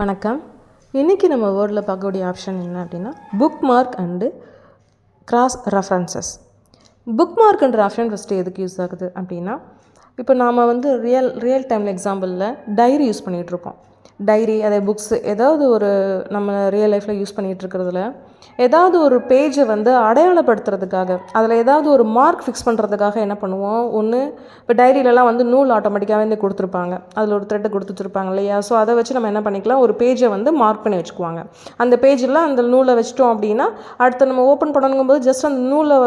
வணக்கம். இன்றைக்கி நம்ம வேர்டில் பார்க்கக்கூடிய ஆப்ஷன் என்ன அப்படின்னா bookmark and cross references. புக் மார்க்ன்ற ஆப்ஷன் ஃபஸ்ட்டு எதுக்கு யூஸ் ஆகுது அப்படின்னா, இப்போ நாம் வந்து ரியல் டைமில் எக்ஸாம்பிளில் டைரி யூஸ் பண்ணிகிட்ருப்போம். டைரி அதே புக்ஸு ஏதாவது ஒரு நம்ம ரியல் லைஃப்பில் யூஸ் பண்ணிகிட்ருக்கிறதுல ஏதாவது ஒரு பேஜை வந்து அடையாளப்படுத்துறதுக்காக அதில் ஏதாவது ஒரு மார்க் ஃபிக்ஸ் பண்ணுறதுக்காக என்ன பண்ணுவோம், ஒன்று இப்போ டைரியிலலாம் வந்து நூல் ஆட்டோமேட்டிக்காகவே வந்து கொடுத்துருப்பாங்க, அதில் ஒரு த்ரெட்டை கொடுத்து வச்சுருப்பாங்க இல்லையா. ஸோ அதை வச்சு நம்ம என்ன பண்ணிக்கலாம், ஒரு பேஜை வந்து மார்க் பண்ணி வச்சுக்குவாங்க. அந்த பேஜில் அந்த நூலை வச்சிட்டோம் அப்படின்னா அடுத்து நம்ம ஓப்பன் பண்ணணுங்கும்போது ஜஸ்ட் அந்த நூலை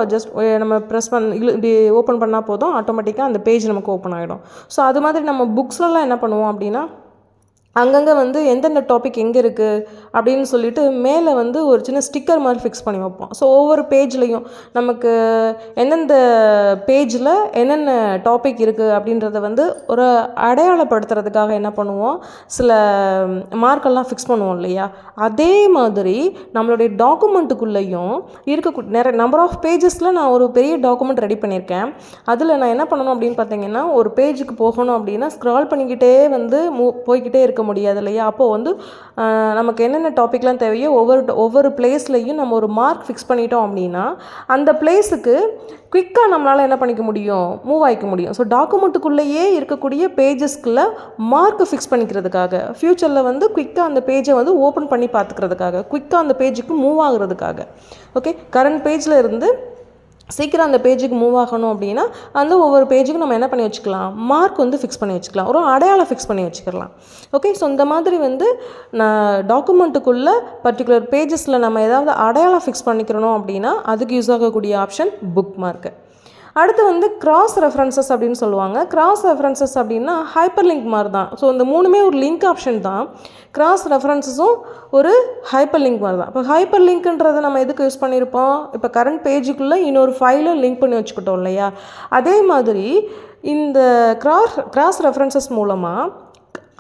நம்ம ப்ரெஸ் இப்படி ஓப்பன் பண்ணால் போதும், ஆட்டோமேட்டிக்காக அந்த பேஜ் நமக்கு ஓப்பன் ஆகிடும். ஸோ அது மாதிரி நம்ம புக்ஸ்லலாம் என்ன பண்ணுவோம் அப்படின்னா, அங்கங்கே வந்து எந்தெந்த டாபிக் எங்கே இருக்குது அப்படின்னு சொல்லிட்டு மேலே வந்து ஒரு சின்ன ஸ்டிக்கர் மாதிரி ஃபிக்ஸ் பண்ணி வைப்போம். ஸோ ஒவ்வொரு பேஜ்லேயும் நமக்கு எந்தெந்த பேஜில் என்னென்ன டாபிக் இருக்குது அப்படின்றத வந்து ஒரு அடையாளப்படுத்துறதுக்காக என்ன பண்ணுவோம், சில மார்க்கெல்லாம் ஃபிக்ஸ் பண்ணுவோம் இல்லையா. அதே மாதிரி நம்மளுடைய டாக்குமெண்ட்டுக்குள்ளேயும் நிறைய நம்பர் ஆஃப் பேஜஸில் நான் ஒரு பெரிய டாக்குமெண்ட் ரெடி பண்ணியிருக்கேன். அதில் நான் என்ன பண்ணணும் அப்படின்னு பார்த்தீங்கன்னா, ஒரு பேஜுக்கு போகணும் அப்படின்னா ஸ்க்ரால் பண்ணிக்கிட்டே வந்து போய்கிட்டே இருக்க முடியாது இல்லையா. அப்போது வந்து நமக்கு என்னென்ன டாபிக்லாம் தேவையோ ஒவ்வொரு பிளேஸ்லையும் நம்ம ஒரு மார்க் ஃபிக்ஸ் பண்ணிட்டோம் அப்படின்னா அந்த பிளேஸுக்கு குயிக்காக நம்மளால் என்ன பண்ணிக்க முடியும், மூவ் ஆகிக்க முடியும். ஸோ டாக்குமெண்ட்டுக்குள்ளேயே இருக்கக்கூடிய பேஜஸ்க்குள்ளே மார்க்கு ஃபிக்ஸ் பண்ணிக்கிறதுக்காக, ஃப்யூச்சரில் வந்து குயிக்காக அந்த பேஜை வந்து ஓப்பன் பண்ணி பார்த்துக்கிறதுக்காக, குயிக்காக அந்த பேஜுக்கு மூவ் ஆகுறதுக்காக. ஓகே, கரண்ட் பேஜில் இருந்து சீக்கிரம் அந்த பேஜுக்கு மூவ் ஆகணும் அப்படின்னா அந்த ஒவ்வொரு பேஜுக்கும் நம்ம என்ன பண்ணி வச்சுக்கலாம், மார்க் வந்து ஃபிக்ஸ் பண்ணி வச்சுக்கலாம், ஒரு அடையாளம் ஃபிக்ஸ் பண்ணி வச்சுக்கலாம். ஓகே, ஸோ இந்த மாதிரி வந்து நான் டாக்குமெண்ட்டுக்குள்ளே பர்டிகுலர் பேஜஸில் நம்ம ஏதாவது அடையாளம் ஃபிக்ஸ் பண்ணிக்கிறணும் அப்படின்னா அதுக்கு யூஸ் ஆகக்கூடிய ஆப்ஷன் புக் மார்க்கு. அடுத்து வந்து கிராஸ் ரெஃபரன்சஸ் அப்படின்னு சொல்லுவாங்க. கிராஸ் ரெஃபரன்சஸ் அப்படின்னா ஹைப்பர் லிங்க் மாதிரி தான். ஸோ இந்த மூணுமே ஒரு லிங்க் ஆப்ஷன் தான். கிராஸ் ரெஃபரன்சஸும் ஒரு ஹைப்பர் லிங்க் மாதிரி தான். இப்போ ஹைப்பர் லிங்க்ன்றதை நம்ம எதுக்கு யூஸ் பண்ணியிருப்போம், இப்போ கரண்ட் பேஜுக்குள்ளே இன்னொரு ஃபைலை லிங்க் பண்ணி வச்சுக்கிட்டோம் இல்லையா. அதே மாதிரி இந்த கிராஸ் ரெஃபரன்சஸ் மூலமாக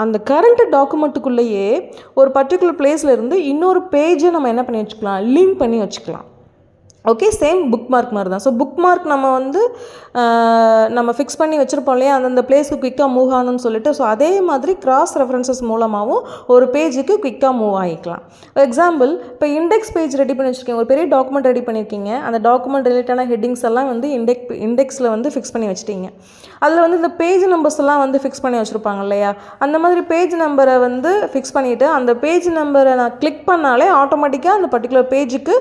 அந்த கரண்ட் டாக்குமெண்ட்டுக்குள்ளேயே ஒரு பர்டிகுலர் பிளேஸில் இருந்து இன்னொரு பேஜை நம்ம என்ன பண்ணி வச்சுக்கலாம், லிங்க் பண்ணி வச்சுக்கலாம். ஓகே, சேம் புக் மார்க் மாதிரி தான். ஸோ புக் மார்க் நம்ம வந்து நம்ம ஃபிக்ஸ் பண்ணி வச்சுருப்போம் இல்லையா, அந்தந்த பிளேஸ்க்கு குயிக்காக மூவ் ஆகணும்னு சொல்லிட்டு. ஸோ அதே மாதிரி கிராஸ் ரெஃபரன்சஸ் மூலமாகவும் ஒரு பேஜுக்கு குயிக்காக மூவ் ஆகிக்கலாம். எக்ஸாம்பிள், இப்போ இண்டெக்ஸ் பேஜ் ரெடி பண்ணி வச்சுருக்கீங்க, ஒரு பெரிய டாக்குமெண்ட் ரெடி பண்ணியிருக்கீங்க. அந்த டாக்குமெண்ட் ரிலேட்டான ஹெட்டிங்ஸ் எல்லாம் வந்து இண்டெக்ஸில் வந்து ஃபிக்ஸ் பண்ணி வச்சுட்டீங்க. அதில் வந்து இந்த பேஜ் நம்பர்ஸ் எல்லாம் வந்து ஃபிக்ஸ் பண்ணி வச்சுருப்பாங்க இல்லையா. அந்த மாதிரி பேஜ் நம்பரை வந்து ஃபிக்ஸ் பண்ணிவிட்டு அந்த பேஜ் நம்பரை நான் கிளிக் பண்ணாலே ஆட்டோமேட்டிக்காக அந்த பர்டிகுலர் பேஜுக்கு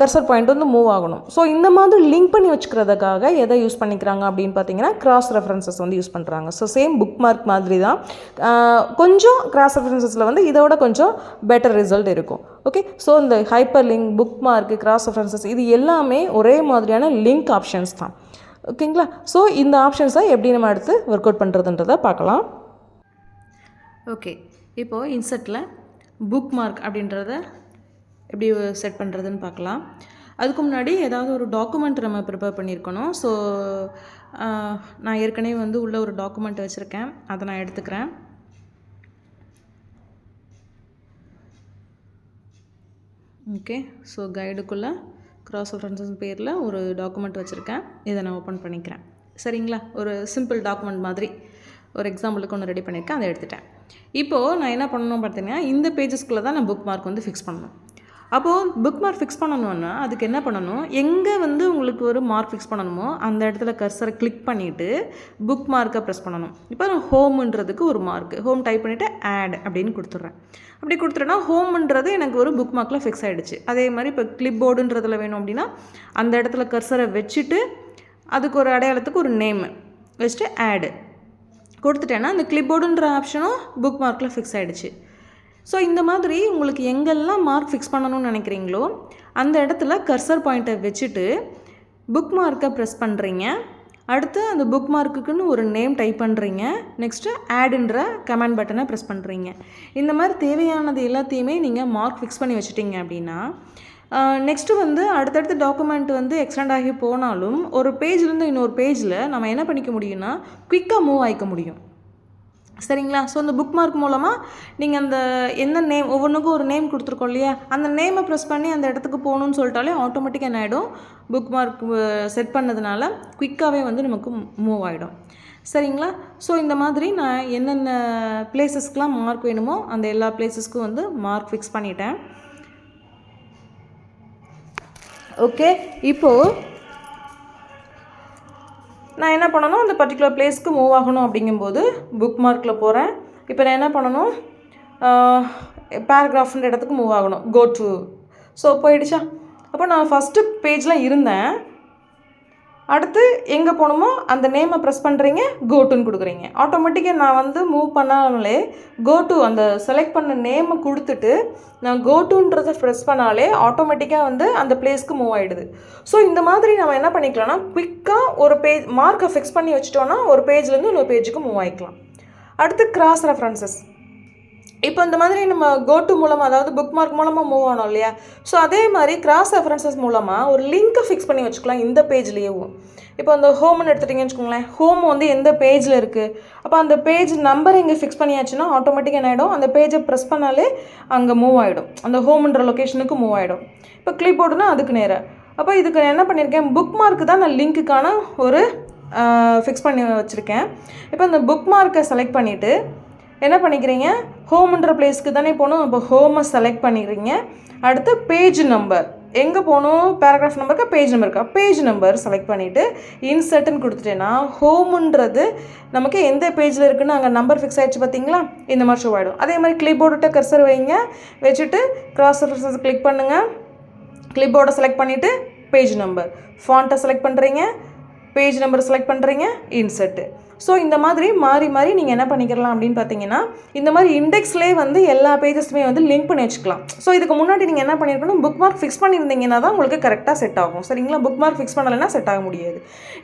கர்சர் பாயிண்ட் வந்து மூவ் ஆகணும். ஸோ இந்த மாதிரி லிங்க் பண்ணி வச்சுக்கிறதுக்காக எதை யூஸ் பண்ணிக்கிறாங்க அப்படின்னு பார்த்தீங்கன்னா கிராஸ் ரெஃபரன்சஸ் வந்து யூஸ் பண்ணுறாங்க. ஸோ சேம் புக் மார்க் மாதிரி தான். கொஞ்சம் கிராஸ் ரெஃபரன்சஸில் வந்து இதோட கொஞ்சம் பெட்டர் ரிசல்ட் இருக்கும். ஓகே, ஸோ இந்த hyper link, book mark, cross references இது எல்லாமே ஒரே மாதிரியான லிங்க் ஆப்ஷன்ஸ் தான். ஓகேங்களா. ஸோ இந்த ஆப்ஷன்ஸை எப்படி நம்ம அடுத்து ஒர்க் அவுட் பண்ணுறதுன்றதை பார்க்கலாம். ஓகே, இப்போது இன்செட்டில் புக் மார்க் அப்படின்றத எப்படி செட் பண்ணுறதுன்னு பார்க்கலாம். அதுக்கு முன்னாடி ஏதாவது ஒரு டாக்குமெண்ட் நம்ம ப்ரிப்பேர் பண்ணியிருக்கணும். ஸோ நான் ஏற்கனவே வந்து உள்ள ஒரு டாக்குமெண்ட் வச்சுருக்கேன், அதை நான் எடுத்துக்கிறேன். ஓகே, ஸோ கைடுக்குள்ளே கிராஸ் ரெஃபரன்சஸ் பேரில் ஒரு டாக்குமெண்ட் வச்சுருக்கேன், இதை நான் ஓப்பன் பண்ணிக்கிறேன். சரிங்களா, ஒரு சிம்பிள் டாக்குமெண்ட் மாதிரி ஒரு எக்ஸாம்பிளுக்கு ஒன்று ரெடி பண்ணியிருக்கேன், அதை எடுத்துட்டேன். இப்போது நான் என்ன பண்ணணும் பார்த்தீங்கன்னா, இந்த பேஜஸ்குள்ளே தான் நான் புக் மார்க் வந்து ஃபிக்ஸ் பண்ணணும். அப்போது புக் மார்க் ஃபிக்ஸ் பண்ணணுன்னா அதுக்கு என்ன பண்ணணும், எங்கே வந்து உங்களுக்கு ஒரு மார்க் ஃபிக்ஸ் பண்ணணுமோ அந்த இடத்துல கர்சரை கிளிக் பண்ணிவிட்டு புக் மார்க்கை ப்ரெஸ் பண்ணணும். இப்போ நான் ஹோம்ன்றதுக்கு ஒரு மார்க்கு, ஹோம் டைப் பண்ணிவிட்டு ஆட் அப்படின்னு கொடுத்துட்றேன். அப்படி கொடுத்துட்டேன்னா ஹோம்ன்றது எனக்கு ஒரு புக் மார்க்கில் ஃபிக்ஸ் ஆகிடுச்சு. அதே மாதிரி இப்போ கிளிப் போர்டுன்றதில் வேணும் அப்படின்னா அந்த இடத்துல கர்சரை வச்சுட்டு அதுக்கு ஒரு அடையாளத்துக்கு ஒரு நேம் வச்சுட்டு ஆடு கொடுத்துட்டேன்னா அந்த கிளிப் போர்டுன்ற ஆப்ஷனும் புக் மார்க்கில் ஃபிக்ஸ் ஆகிடுச்சு. ஸோ இந்த மாதிரி உங்களுக்கு எங்கெல்லாம் மார்க் ஃபிக்ஸ் பண்ணணும்னு நினைக்கிறீங்களோ அந்த இடத்துல கர்சர் பாயிண்ட்டை வச்சுட்டு புக் மார்க்கை ப்ரெஸ் பண்ணுறீங்க. அடுத்து அந்த புக் மார்க்குன்னு ஒரு நேம் டைப் பண்ணுறீங்க. நெக்ஸ்ட்டு ஆடுன்ற கமெண்ட் பட்டனை ப்ரெஸ் பண்ணுறீங்க. இந்த மாதிரி தேவையானது எல்லாத்தையுமே நீங்கள் மார்க் ஃபிக்ஸ் பண்ணி வச்சுட்டிங்க அப்படின்னா நெக்ஸ்ட்டு வந்து அடுத்தடுத்த டாக்குமெண்ட் வந்து எக்ஸ்டெண்ட் ஆகி போனாலும் ஒரு பேஜ்லேருந்து இன்னொரு பேஜில் நம்ம என்ன பண்ணிக்க முடியும்னா குயிக்காக மூவ் ஆகிக்க முடியும். சரிங்களா. ஸோ இந்த புக் மார்க் மூலமாக நீங்கள் அந்த என்ன நேம், ஒவ்வொன்றுக்கும் ஒரு நேம் கொடுத்துருக்கோம் இல்லையா, அந்த நேமை ப்ரெஸ் பண்ணி அந்த இடத்துக்கு போகணுன்னு சொல்லிட்டாலே ஆட்டோமேட்டிக்காக என்ன ஆகிடும், புக் மார்க் செட் பண்ணதுனால குயிக்காகவே வந்து நமக்கு மூவ் ஆகிடும். சரிங்களா? ஸோ இந்த மாதிரி நான் என்னென்ன பிளேசஸ்க்கெலாம் மார்க் வேணுமோ அந்த எல்லா பிளேசஸ்க்கும் வந்து மார்க் ஃபிக்ஸ் பண்ணிட்டேன். ஓகே, இப்போது நான் என்ன பண்ணணும், அந்த பர்டிகுலர் பிளேஸ்க்கு மூவ் ஆகணும் அப்படிங்கும்போது புக் மார்க்கில் போகிறேன். இப்போ நான் என்ன பண்ணணும், பேராகிராஃப்ன்ற இடத்துக்கு மூவ் ஆகணும், கோ டு. ஸோ போயிடுச்சா? அப்போ நான் ஃபஸ்ட்டு பேஜில் இருந்தேன். அடுத்து எங்கே போகணுமோ அந்த நேமை ப்ரெஸ் பண்ணுறீங்க, கோ டுன்னு கொடுக்குறீங்க. ஆட்டோமேட்டிக்காக நான் வந்து மூவ் பண்ணாமலே கோ டு அந்த செலக்ட் பண்ண நேமை கொடுத்துட்டு நான் கோ டுன்றதை ப்ரெஸ் பண்ணாலே ஆட்டோமேட்டிக்காக வந்து அந்த பிளேஸ்க்கு மூவ் ஆகிடுது. ஸோ இந்த மாதிரி நம்ம என்ன பண்ணிக்கலாம்னா, குயிக்காக ஒரு பேஜ் மார்க்கை ஃபிக்ஸ் பண்ணி வச்சிட்டோன்னா ஒரு பேஜ்லேருந்து இன்னொரு பேஜுக்கு மூவ் ஆகிக்கலாம். அடுத்து கிராஸ் ரெஃபரன்சஸ். இப்போ இந்த மாதிரி நம்ம கோட்டு மூலமாக, அதாவது புக் மார்க் மூலமாக மூவ் ஆனோம் இல்லையா? ஸோ அதே மாதிரி கிராஸ் ரெஃபரன்சஸ் மூலமாக ஒரு லிங்க்கை ஃபிக்ஸ் பண்ணி வச்சுக்கலாம் இந்த பேஜ்லேயும். இப்போ அந்த ஹோம்னு எடுத்துட்டிங்கன்னு வச்சுக்கோங்களேன், ஹோம் வந்து எந்த பேஜில் இருக்குது, அப்போ அந்த பேஜ் நம்பர் இங்கே ஃபிக்ஸ் பண்ணியாச்சுன்னா ஆட்டோமேட்டிக்காக என்ன ஆகிடும், அந்த பேஜை ப்ரெஸ் பண்ணாலே அங்கே மூவ் ஆகிடும், அந்த ஹோம்ன்ற லொக்கேஷனுக்கு மூவ் ஆகிடும். இப்போ கிளிப் போர்டுனா அதுக்கு நேராக. அப்போ இதுக்கு என்ன பண்ணியிருக்கேன், புக் மார்க்கு தான் நான் லிங்க்குக்கான ஒரு ஃபிக்ஸ் பண்ணி வச்சுருக்கேன். இப்போ அந்த புக் மார்க்கை செலக்ட் பண்ணிவிட்டு என்ன பண்ணிக்கிறீங்க, ஹோம்ன்ற பிளேஸ்க்கு தானே போகணும், அப்போ ஹோமை செலக்ட் பண்ணிக்கிறீங்க. அடுத்து பேஜ் நம்பர் எங்கே போகணும், பேராகிராஃப் நம்பருக்கா பேஜ் நம்பருக்கா, பேஜ் நம்பர் செலக்ட் பண்ணிவிட்டு இன்சர்ட்னு கொடுத்துட்டேன்னா ஹோமுன்றது நமக்கு எந்த பேஜில் இருக்குன்னு அங்கே நம்பர் ஃபிக்ஸ் ஆகிடுச்சு பார்த்தீங்களா, இந்த மாதிரி ஷோ ஆகிடும். அதே மாதிரி கிளிப் போர்டுகிட்ட கர்சர் வைங்க, வச்சுட்டு கிராஸ் ரெஃபரன்சஸ் கிளிக் பண்ணுங்கள், கிளிப் போர்டை செலக்ட் பண்ணிவிட்டு பேஜ் நம்பர், ஃபாண்ட்டை செலக்ட் பண்ணுறீங்க, பேஜ் நம்பர் செலக்ட் பண்ணுறீங்க, இன்சர்ட்டு. ஸோ இந்த மாதிரி மாறி மாறி நீங்கள் என்ன பண்ணிக்கலாம் அப்படின்னு பார்த்தீங்கன்னா, இந்த மாதிரி இண்டெக்ஸ்லேயே வந்து எல்லா பேஜஸுமே வந்து லிங்க் பண்ணி வச்சுக்கலாம். ஸோ இதுக்கு முன்னாடி நீங்கள் என்ன பண்ணியிருக்கணும், புக் மார்க் ஃபிக்ஸ் பண்ணியிருந்தீங்கன்னா தான் உங்களுக்கு கரெக்டாக செட் ஆகும். சரிங்களா? புக் மார்க் ஃபிக்ஸ் பண்ணலைன்னா செட் ஆக முடியாது.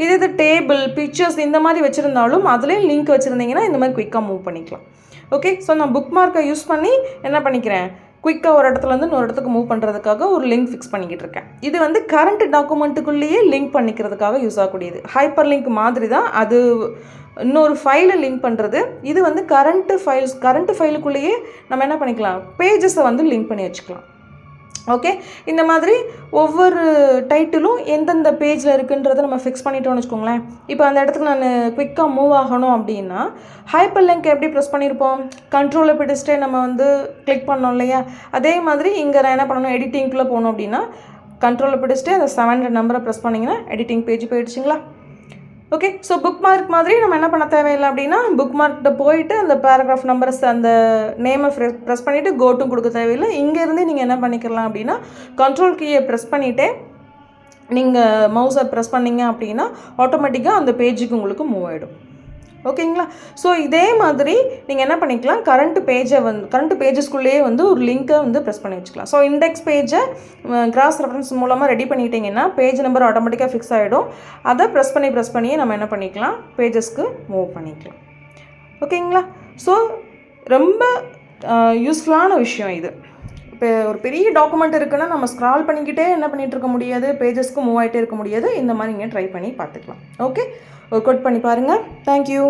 இது டேபிள், பிக்சர்ஸ் இந்த மாதிரி வச்சுருந்தாலும் அதுலேயும் லிங்க் வச்சுருந்தீங்கன்னா இந்த மாதிரி குயிக்காக மூவ் பண்ணிக்கலாம். ஓகே, ஸோ நான் புக் மார்க்கை யூஸ் பண்ணி என்ன பண்ணிக்கிறேன், குயிக்காக ஒரு இடத்துலேருந்து இன்னொரு இடத்துக்கு மூவ் பண்ணுறதுக்காக ஒரு லிங்க் ஃபிக்ஸ் பண்ணிக்கிட்டு இருக்கேன். இது வந்து கரண்ட் டாக்குமெண்ட்டுக்குள்ளேயே லிங்க் பண்ணிக்கிறதுக்காக யூஸ் ஆகக்கூடியது. ஹைப்பர் லிங்க் மாதிரி தான் அது, இன்னொரு ஃபைலை லிங்க் பண்ணுறது. இது வந்து கரண்ட் ஃபைலுக்குள்ளேயே நம்ம என்ன பண்ணிக்கலாம், பேஜஸை வந்து லிங்க் பண்ணி வச்சுக்கலாம். ஓகே, இந்த மாதிரி ஒவ்வொரு டைட்டிலும் எந்தெந்த பேஜில் இருக்குன்றதை நம்ம ஃபிக்ஸ் பண்ணிட்டோம்னு வச்சுக்கோங்களேன். இப்போ அந்த இடத்துக்கு நான் குயிக்காக மூவ் ஆகணும் அப்படின்னா ஹைப்பர் லிங்க் எப்படி ப்ரெஸ் பண்ணியிருப்போம், கண்ட்ரோலை பிடிச்சிட்டே நம்ம வந்து கிளிக் பண்ணோம் இல்லையா, அதே மாதிரி இங்கே நான் என்ன பண்ணணும், எடிட்டிங்குள்ளே போகணும் அப்படின்னா கண்ட்ரோலை பிடிச்சிட்டு அந்த 700 நம்பரை ப்ரெஸ் பண்ணிங்கன்னா எடிட்டிங் பேஜ் போயிடுச்சுங்களா. ஓகே, ஸோ புக் மார்க் மாதிரி நம்ம என்ன பண்ண தேவையில்லை அப்படின்னா, புக் மார்க்கிட்ட போயிட்டு அந்த பேராகிராஃப் நம்பர்ஸ் அந்த நேமை ப்ரெஸ் பண்ணிவிட்டு கோட்டும் கொடுக்க தேவையில்லை. இங்கேருந்து நீங்கள் என்ன பண்ணிக்கலாம் அப்படின்னா, கண்ட்ரோல் கீயை ப்ரெஸ் பண்ணிவிட்டு நீங்கள் மவுஸை ப்ரெஸ் பண்ணிங்க அப்படின்னா ஆட்டோமேட்டிக்காக அந்த பேஜுக்கு உங்களுக்கு மூவ் ஆகிடும். ஓகேங்களா? ஸோ இதே மாதிரி நீங்கள் என்ன பண்ணிக்கலாம், கரண்ட் பேஜஸ்க்குள்ளேயே வந்து ஒரு லிங்க்கை வந்து ப்ரெஸ் பண்ணி வச்சுக்கலாம். ஸோ இண்டெக்ஸ் பேஜை கிராஸ் ரெஃபரன்ஸ் மூலமாக ரெடி பண்ணிட்டீங்கன்னா பேஜ் நம்பர் ஆட்டோமேட்டிக்காக ஃபிக்ஸ் ஆகிடும். அதை ப்ரெஸ் பண்ணியே நம்ம என்ன பண்ணிக்கலாம், பேஜஸ்க்கு மூவ் பண்ணிக்கலாம். ஓகேங்களா? ஸோ ரொம்ப யூஸ்ஃபுல்லான விஷயம் இது. இப்போ ஒரு பெரிய டாக்குமெண்ட் இருக்குன்னா நம்ம ஸ்க்ரால் பண்ணிக்கிட்டே என்ன பண்ணிகிட்டு இருக்க முடியாது, பேஜஸ்க்கு மூவ் ஆகிட்டே இருக்க முடியாது. இந்த மாதிரி நீங்கள் ட்ரை பண்ணி பார்த்துக்கலாம். ஓகே, ஒர்க் அவுட் பண்ணி பாருங்கள். தேங்க்யூ.